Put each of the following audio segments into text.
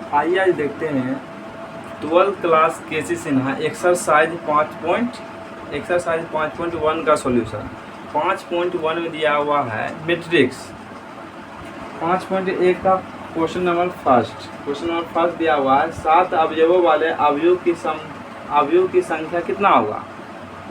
आइए आज देखते हैं 12th क्लास केसी सिन्हा एक्सरसाइज 5.1 का सॉल्यूशन। 5.1 में दिया हुआ है मैट्रिक्स। 5.1 का क्वेश्चन नंबर फर्स्ट दिया हुआ है 7 अवयवों वाले अवयव की संख्या कितना होगा।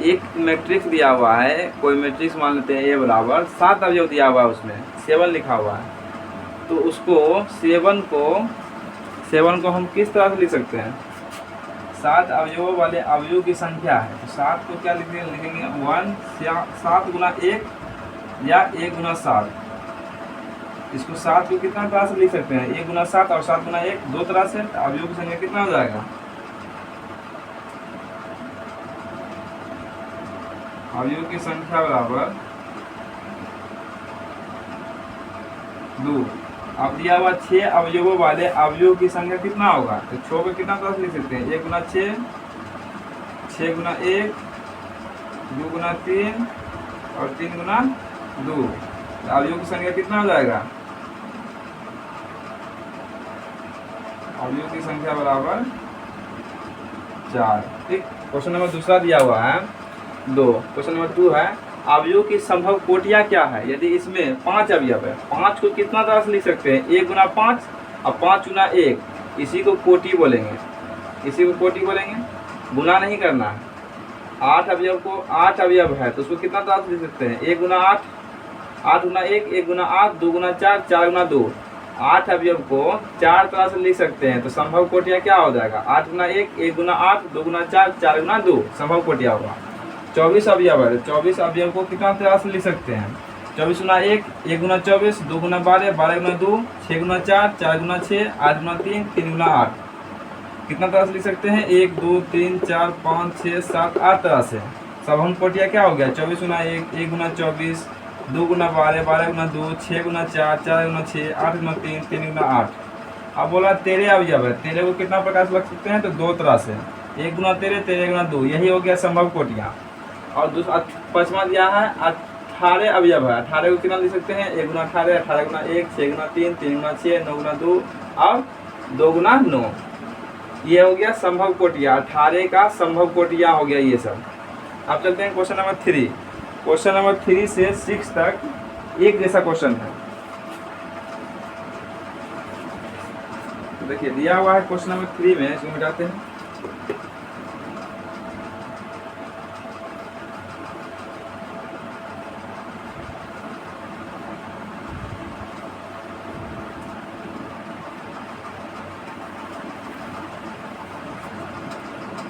एक मैट्रिक्स दिया हुआ है, कोई मैट्रिक्स मान लेते हैं ए बराबर 7 अवयव दिया हुआ है, उसमें 7 लिखा हुआ है। तो उसको 7 को हम किस तरह से लिख सकते हैं। 7 अवयवों वाले अवयव की संख्या है, तो 7 को क्या लिखेंगे 1 7 गुना 1 या 1 गुना 7। इसको 7 को कितना तरह से लिख सकते हैं, 1 गुना 7 और 7 गुना 1 दो तरह से। अवयव की संख्या कितना हो जाएगा, अवयव की संख्या बराबर 2। अब दिया हुआ 6 अवयवों वाले अवयव की संख्या कितना होगा, तो 6 को कितना तरह से लिख सकते हैं, 1 गुना 6 6 गुना 1 2 गुना 3 और 3 गुना 2। अवयव की संख्या कितना हो जाएगा, अवयव की संख्या बराबर 4। ठीक। क्वेश्चन नंबर दूसरा दिया हुआ है 2। क्वेश्चन नंबर 2 है अवयव की संभव कोटियां क्या है। यदि इसमें 5 अवयव है, 5 को कितना तरह से लिख सकते हैं, 1 गुना 5 और 5 गुना 1, इसी को कोटि बोलेंगे, गुना नहीं करना है। 8 अवयव को 8 अवयव है तो उसको कितना तरह से लिख सकते हैं, 1 गुना 8 8 गुना 1 1 गुना 8 2 गुना 4 4 गुना 2। 8 अवयव को 4 तरह से लिख सकते हैं, तो संभव कोटियां क्या हो जाएगा, 8 गुना 1 1 गुना 8 2 गुना 4 4 गुना 2 संभव कोटियां होगा। 24 अवयव है, 24 अवयव को कितना तरह से लिख सकते हैं, 24 गुना 1 1 गुना 24 2 गुना 12 12 गुना 2 6 गुना 4 4 गुना 6 8 गुना 3 3 गुना 8। कितना तरह से लिख सकते हैं, 1 2 3 4 5 6 7 8 तरह से। संभव कोटियां क्या हो गया, 24 गुना 1 1 गुना 24 2 गुना 12 12 गुना 2 6 गुना 4 4 गुना 6 8 गुना 3 3 गुना 8। अब बोला 13 अवयव है, 13 को कितना प्रकार से लिख सकते हैं, तो 2 तरह से, 1 गुना 13 13 गुना 2, यही हो गया संभव कोटियां। और दूसरा 5वां दिया है 18 अवयव है, 18 को कितना लिख सकते हैं, 1 गुना 18 18 गुना 1 6 गुना 3 3 गुना 6 9 गुना 2 और 2 गुना 9। ये हो गया संभव कोटियां, 18 का संभव कोटियां हो गया ये सब। अब चलते हैं क्वेश्चन नंबर 3। क्वेश्चन नंबर 3 से 6 तक एक जैसा क्वेश्चन है। तो देखिए दिया हुआ है क्वेश्चन नंबर 3 में, इसको मिटाते हैं।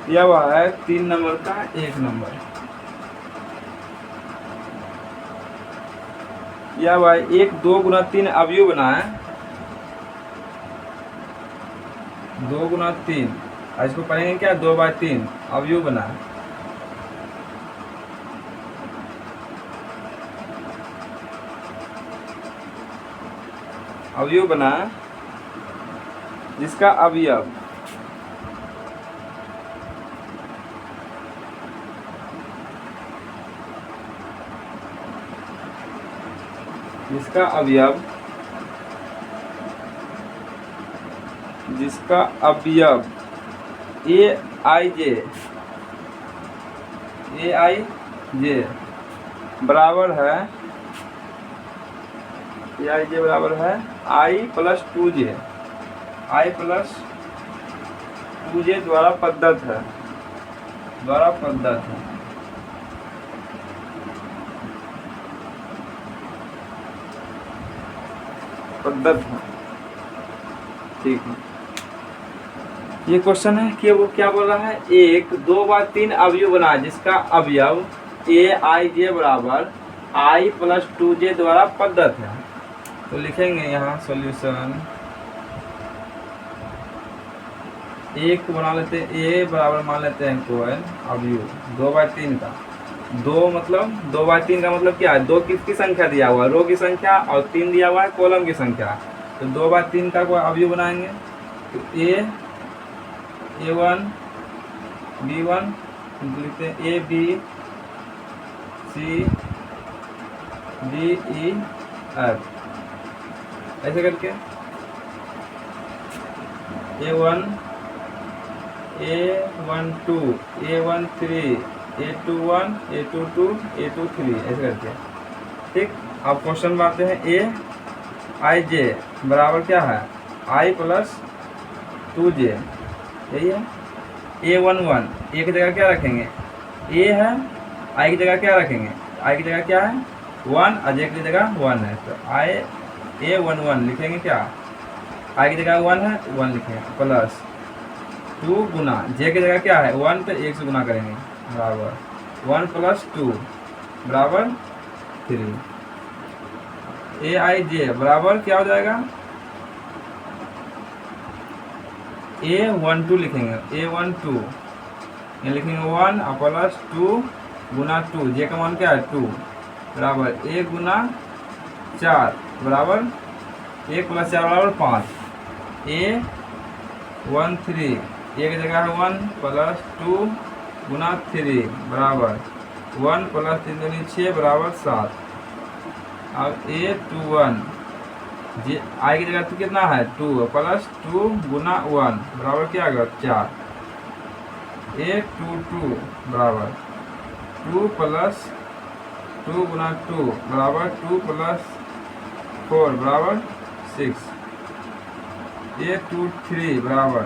दिया हुआ है 3 नंबर का 1 नंबर, दिया हुआ है 1 2 गुना 3 अवयव बना है, 2 गुना 3, इसको पढ़ेंगे क्या, 2/3 अवयव बना है। अवयव बना है जिसका अवयव जिसका अवयव ए आई जे बराबर है, ए आई जे बराबर है i plus 2j, i plus 2j द्वारा पद्धत है, ठीक है। ये क्वेश्चन है कि वो क्या बोल रहा है, 1 2/3 अवयव बना है जिसका अवयव ए आई जे बराबर i प्लस 2j द्वारा पद्धत है। तो लिखेंगे यहाँ सॉल्यूशन, 1 बना लेते हैं, ए बराबर मान लेते हैं कोई अवयव 2/3 का, 2 मतलब 2/3 का मतलब क्या है, 2 किसकी संख्या दिया हुआ है, रो की संख्या, और 3 दिया हुआ है कॉलम की संख्या। तो 2/3 का कोई अवयव बनाएंगे, तो A1 B1 लिखते हैं, A B C D E F, ऐसे करके A1 A12 A13 A21 A22 A23 ऐसे करके। ठीक, अब क्वेश्चन में आते हैं। Aij बराबर क्या है I प्लस 2j, यही है। A11 ए की जगह क्या रखेंगे, A है, I की जगह क्या रखेंगे, I की जगह क्या है 1, और j की जगह 1 है, तो A11 लिखेंगे क्या, I की जगह 1 है 1 लिखेंगे, प्लस 2 गुना j की जगह क्या है 1, तो 1 से गुना करेंगे, बराबर 1 प्लस 2 बराबर 3। Aij बराबर क्या हो जाएगा, A12 लिखेंगे, A12 ये लिखेंगे 1 प्लस 2 गुना 2, जे का मान क्या है 2, बराबर 1 गुना 4 बराबर 1 प्लस 4 बराबर 5। A13 एक जगह है 1 प्लस 2 गुना 3 बराबर 1 प्लस 3 दूनी 6 बराबर 7। अब A21 जे आई की जगह तो कितना है 2 प्लस 2 गुना 1 बराबर क्या आएगा 4। A22 बराबर 2 प्लस 2 गुना 2 बराबर 2 प्लस 4 बराबर 6। A23 बराबर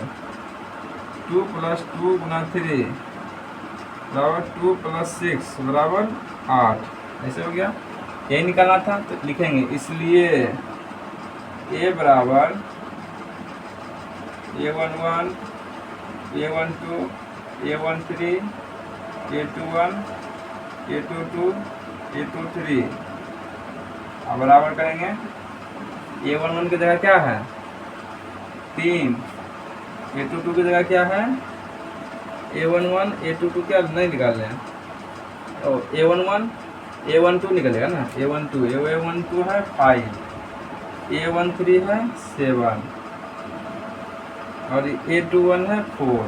2 प्लस 2 गुना 3 बराबर 2 प्लस 6 बराबर 8। ऐसे हो गया, यही निकालना था, तो लिखेंगे इसलिए A बराबर A11 A12 A13 A21 A22 A23 अब बराबर करेंगे। A11 की जगह क्या है 3, A22 की जगह क्या है A11 A22 क्या नहीं निकाल रहे हैं, A11 A12 निकलेगा ना, A12 है 5, A13 है 7 और A21 है 4,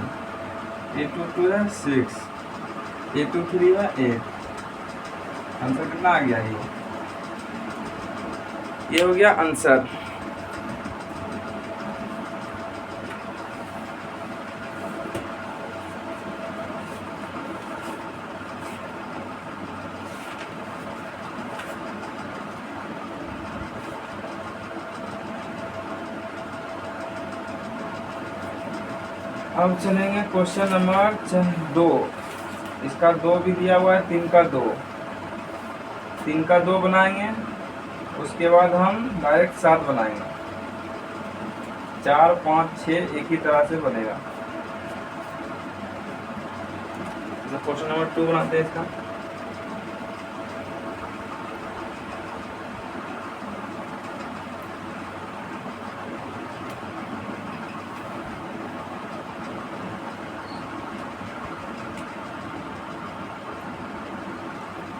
A22 है 6, A23 है 8। आंसर कितना आ गया, ये हो गया आंसर। अब चलेंगे क्वेश्चन नंबर 2। इसका 2 भी दिया हुआ है, 3 का 2, 3 का 2 बनाएंगे, उसके बाद हम डायरेक्ट 7 बनाएंगे। 4 5 6 एक ही तरह से बनेगा। क्वेश्चन नंबर 2 बनाते हैं इसका।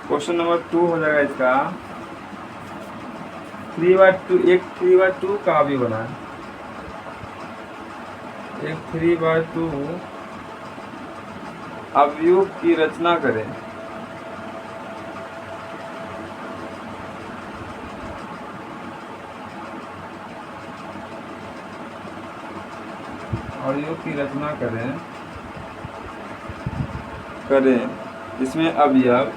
क्वेश्चन नंबर 2 हो जाएगा इसका 3/2। एक 3/2 का भी बना है, एक 3/2 अवयव की रचना करें। अवयव की रचना करें इसमें अवयव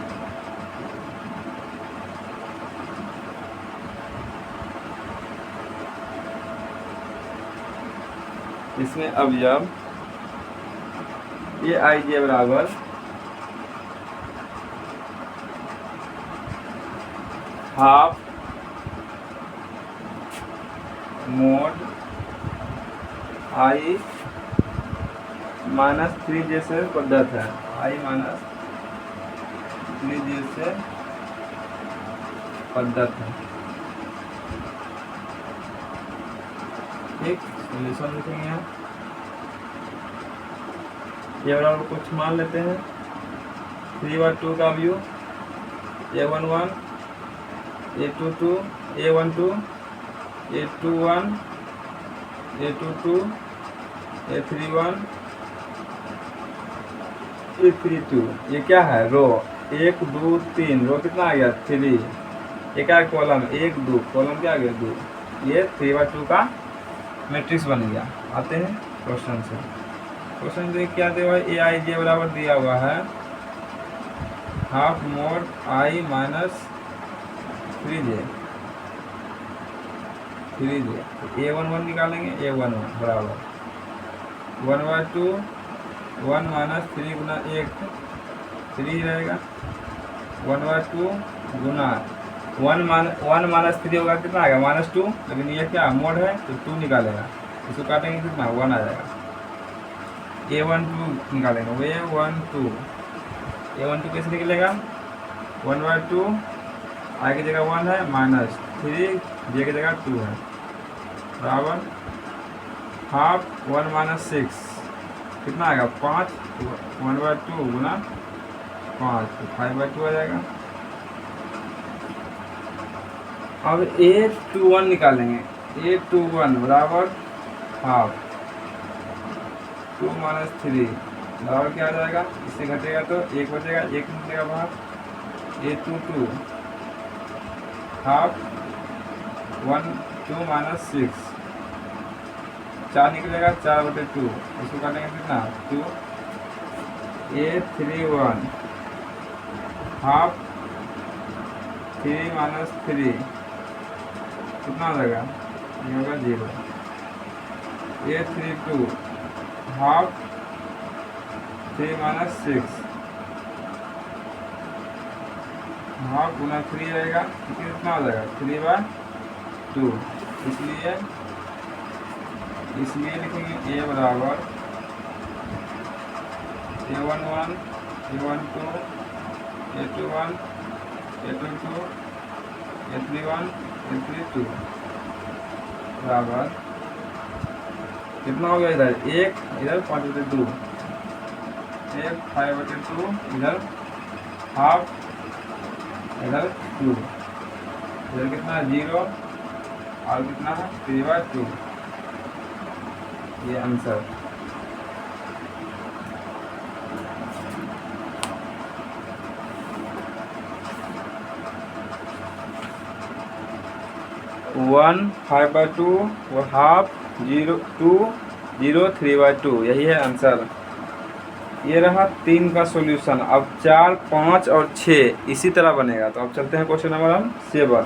Aij बराबर half mode I minus 3j से पद्धत है, I माइनस 3j से पद्धत है। ठीक, सोल्यूशन लिखेंगे यहाँ। ये बराबर कुछ मान लेते हैं 3/2 का view A11 A22 A12 A21 A22 A31 A32। ये क्या है रो 1 2 3, रो कितना आ गया 3, ये क्या कॉलम 1 2, कॉलम क्या आ गया 2। ये 3/2 का मैट्रिक्स बन गया। आते हैं क्वेश्चन से। क्वेश्चन देख क्या दिया हुआ है, ए आई जे बराबर दिया हुआ है half mode I minus 3j। A one one निकालेंगे, ए वन वन बराबर 1/2 1 माइनस 3 गुना 1 3 ही रहेगा, 1/2 गुना 1 माइनस 3 होगा कितना आएगा -2, लेकिन ये क्या मोड है तो 2 निकालेगा, इसको काटेंगे कितना 1 आ जाएगा। A12 निकालेंगे, A12 कैसे निकलेगा 1/2 आई की जगह 1 है माइनस 3 जे की जगह 2 है बराबर हाफ 1 माइनस 6 कितना आएगा 5 1/2 गुना 5 तो 5/2 आ जाएगा। अब A21 निकालेंगे, A21 बराबर हाफ 2 माइनस 3 बराबर क्या आ जाएगा, इससे घटेगा तो 1 बचेगा, 1 निकलेगा बाहर। A22 हाफ 2 माइनस 6 4 निकलेगा, 4/2 इसको काटेंगे कितना 2। A31 हाफ 3 माइनस 3 कितना हो जाएगा, ये होगा 0। A32 हाफ 3 माइनस 6 हाफ गुना 3 रहेगा, कितना हो जाएगा 3/2। इसलिए लिखेंगे A बराबर A11 A12 A21 A22 A31 A32 बराबर कितना हो गया, इधर 1 इधर 5/2 1 5/2 इधर हाफ इधर 2 इधर कितना 0 और कितना है 3/2, ये आंसर। वन 5/2 और हाफ 0 2 0 3/2, यही है आंसर। ये रहा 3 का सॉल्यूशन। अब 4 5 और 6 इसी तरह बनेगा, तो अब चलते हैं क्वेश्चन नंबर 7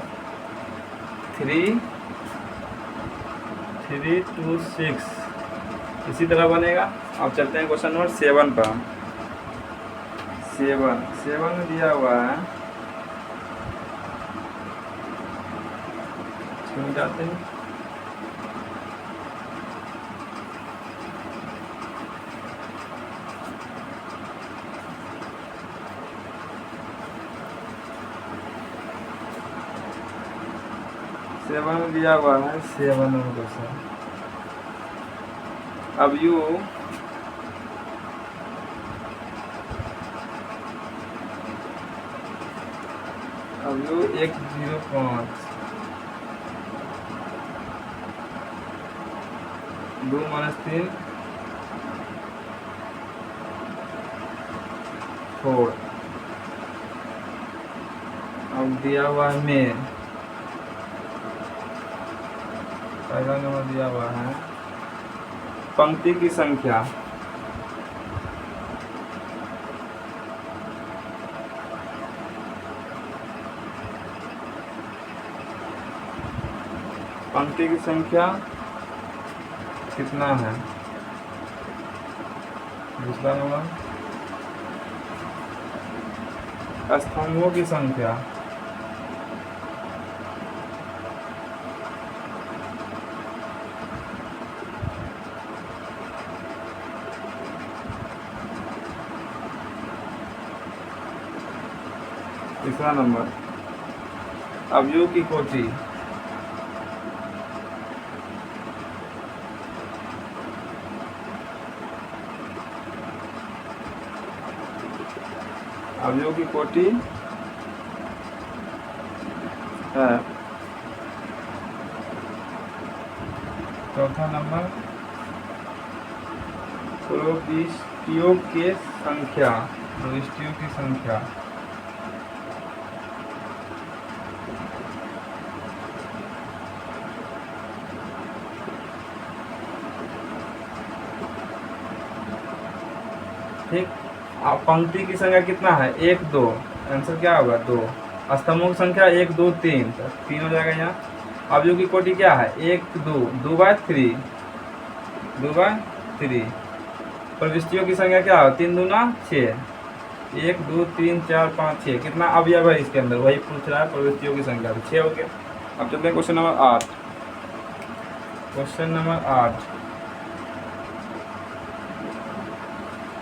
3 2 6 इसी तरह बनेगा। अब चलते हैं क्वेश्चन नंबर 7 पर। 7 में दिया हुआ है, जाते हैं सेवन में दिया हुआ है 7 में क्वेश्चन। अब यू अब यू 105 2 माइनस 3 4। अब दिया हुआ है में पहला नंबर दिया हुआ है पंक्ति की संख्या। पंक्ति की संख्या कितना है, दूसरा नंबर स्तंभों की संख्या। तीसरा नंबर अवयव की कोटि। अवयव की कोटि है। चौथा नंबर प्रविष्टियों की संख्या। प्रविष्टियों की संख्या। ठीक। अब पंक्ति की संख्या कितना है, 1 2, आंसर क्या होगा 2। स्तंभों की संख्या 1 2 3, तो 3 हो जाएगा यहाँ। अवयव की कोटि क्या है, 1 2, 2/3, 2/3। प्रविष्टियों की संख्या क्या है, 3 दूना 6, 1 2 3 4 5 6। कितना अवयव है इसके अंदर, वही पूछ रहा है, प्रविष्टियों की संख्या, तो 6 हो गया। अब चलते हैं question number 8। Question number 8,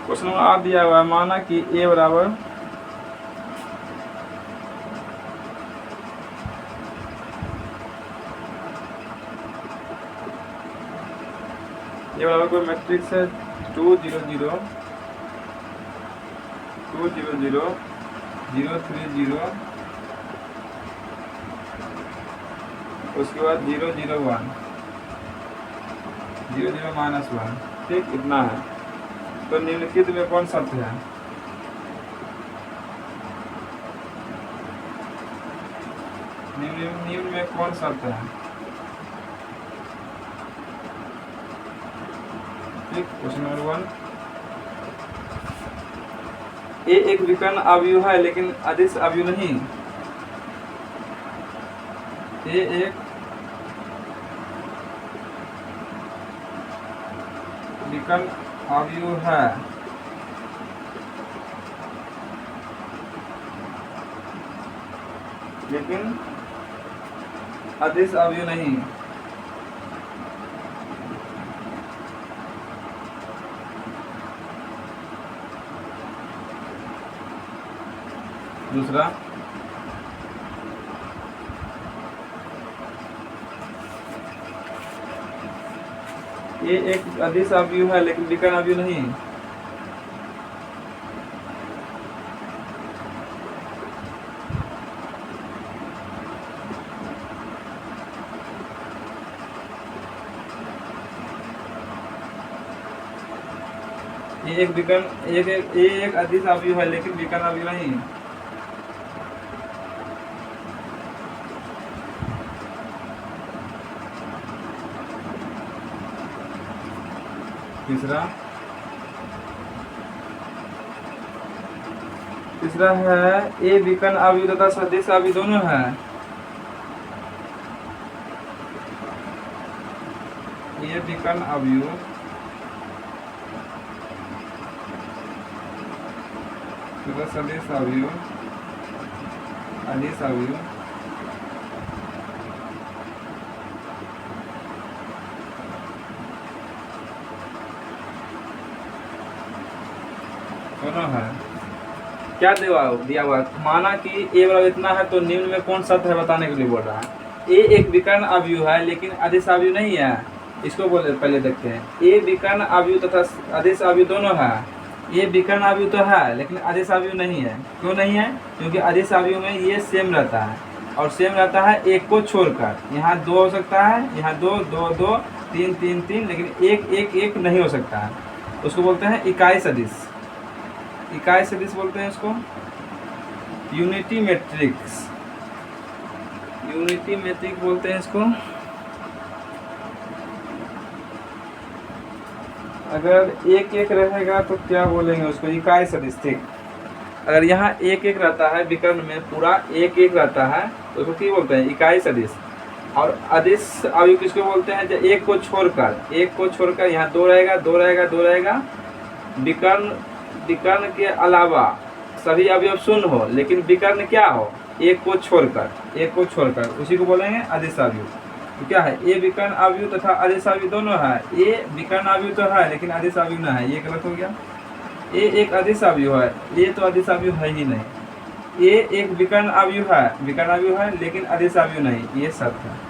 question number 8 दिया हुआ है, माना कि a बराबर कोई मैट्रिक्स है 2 0 0 2 0 0 0 3 0, उसके बाद 0 0 1 0 0 -1, ठीक, इतना है। तो निम्नलिखित में कौन सा है, निम्न में कौन सा है, ठीक। क्वेश्चन नंबर 1, ए एक विकर्ण अवयव है लेकिन अदिश अवयव नहीं। ए एक विकर्ण अवयव है लेकिन अदिश अवयव नहीं। दूसरा, ये एक अदिश अवयव है लेकिन विकर्ण अवयव नहीं। ये एक विकर्ण एक अदिश अवयव है लेकिन विकर्ण अवयव नहीं। तीसरा है ए विकर्ण अवयव तथा सदिश अवयव दोनों है। ये विकर्ण अवयव तथा सदिश अवयव अदिश अवयव दोनों है। क्या दिया हुआ, माना कि ए बराबर इतना है, तो निम्न में कौन सा है बताने के लिए बोल रहा है। ए एक विकर्ण अवयव है लेकिन अदिश अवयव नहीं है। इसको बोले पहले देखते हैं। ए विकर्ण अवयव तथा अदिश अवयव दोनों है। ये विकर्ण अवयव तो है लेकिन अदिश अवयव नहीं है। क्यों नहीं है, क्योंकि अदिश अवयव में ये सेम रहता है और सेम रहता है एक को छोड़कर। यहाँ 2 हो सकता है, यहाँ 2 2 2 3 3 3, लेकिन 1 1 1 नहीं हो सकता है। उसको बोलते हैं इकाई सदिश। इकाई सदिश बोलते हैं इसको, यूनिटी मैट्रिक्स। यूनिटी मैट्रिक्स बोलते हैं इसको। अगर 1 1 रहेगा तो क्या बोलेंगे उसको, इकाई सदिश, ठीक। अगर यहाँ 1 1 रहता है, विकर्ण में पूरा 1 1 रहता है, तो उसको क्या बोलते हैं, इकाई सदिश। और अदिश अवयव किसको बोलते हैं, जब एक को छोड़कर यहाँ 2 रहेगा 2 रहेगा 2 रहेगा। विकर्ण के अलावा सभी अवयव शून्य हो, लेकिन विकर्ण क्या हो, एक को छोड़कर उसी को बोलेंगे अदिश अवयव। तो क्या है, ए विकर्ण अवयव तथा अदिश अवयव दोनों है। ए विकर्ण अवयव तो है लेकिन अदिश अवयव ना है, ये गलत हो गया। ए एक अदिश अवयव है, ये तो अदिश अवयव है ही नहीं। ए एक विकर्ण अवयव है लेकिन अदिश अवयव नहीं, ये सत्य है।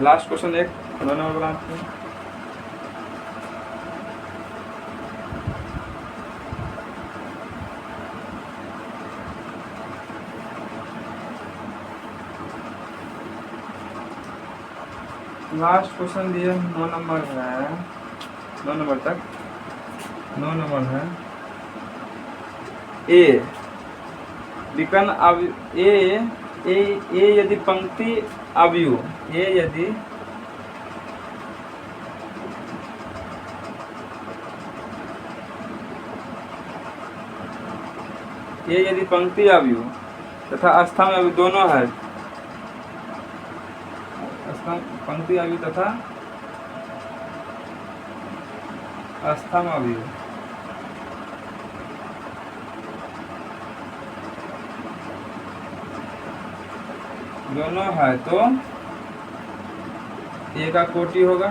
लास्ट क्वेश्चन 1 2 नंबर बनाते हैं। लास्ट क्वेश्चन दिए 9 नंबर है, 9 नंबर तक 9 नंबर है। ए विकर्ण अवयव, ए ए यदि पंक्ति अवयव, ये यदि पंक्ति अवयव तथा स्तंभ अवयव दोनों है, पंक्ति अवयव तथा स्तंभ अवयव दोनों है तो ए का कोटि होगा,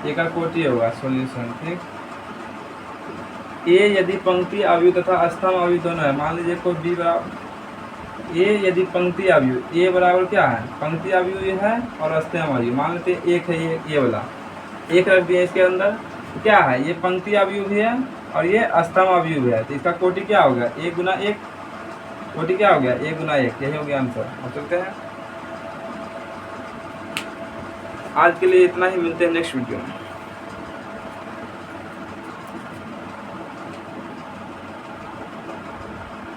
ए का कोटि होगा सॉल्यूशन। ठीक, ए यदि पंक्ति अवयव तथा स्तंभ अवयव दोनों है, मान लीजिए कोई बी बराबर ए यदि पंक्ति अवयव, ए बराबर क्या है पंक्ति अवयव ये है और स्तंभ अवयव, मान लेते हैं एक है ये वाला, एक रख दिया इसके अंदर, क्या है ये पंक्ति अवयव भी है और ये स्तंभ अवयव भी है, तो इसका कोटि क्या होगा 1 गुना 1, कोटि क्या हो गया 1 गुना 1, यही हो गया आंसर। अब चलते हैं, आज के लिए इतना ही, मिलते हैं नेक्स्ट वीडियो में।